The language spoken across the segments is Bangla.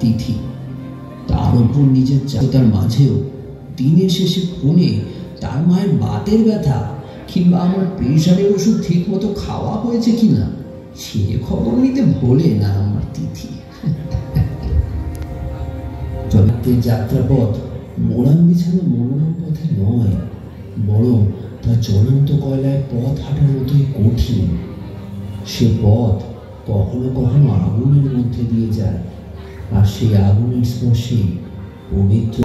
তিথি, তার উপর নিজের চাকতার মাঝেও দিনের শেষে ফোনে তার মায়ের বাতের ব্যথা কিংবা আমার প্রেশারের ওষুধ ঠিক মতো খাওয়া হয়েছে কিনা সে খবর নিতে ভোলে না আমার তিথি। যাত্রাপথ মোড়াম বিছানো মনোরম পথে নয়, বরং তা জ্বলন্ত কয়লায় পথ হাঁটার মতোই কঠিন। সে পথ কখনো কখনো আগুনের মধ্যে দিয়ে যায়, আর সেই আগুনের স্পর্শে পবিত্র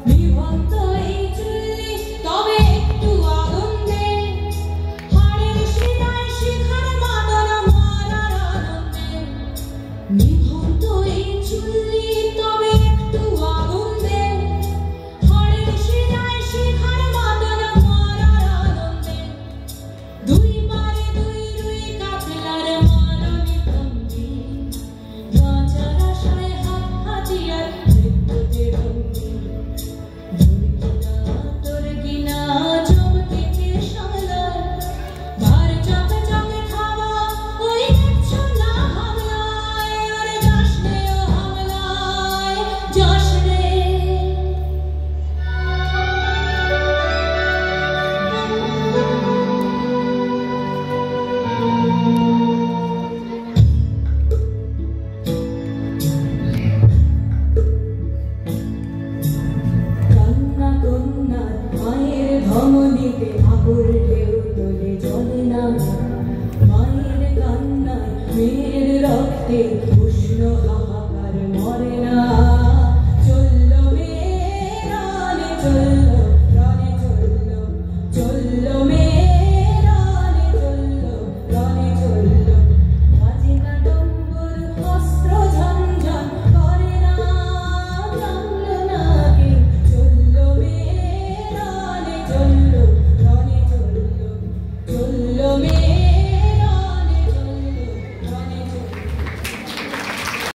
বিভক্ত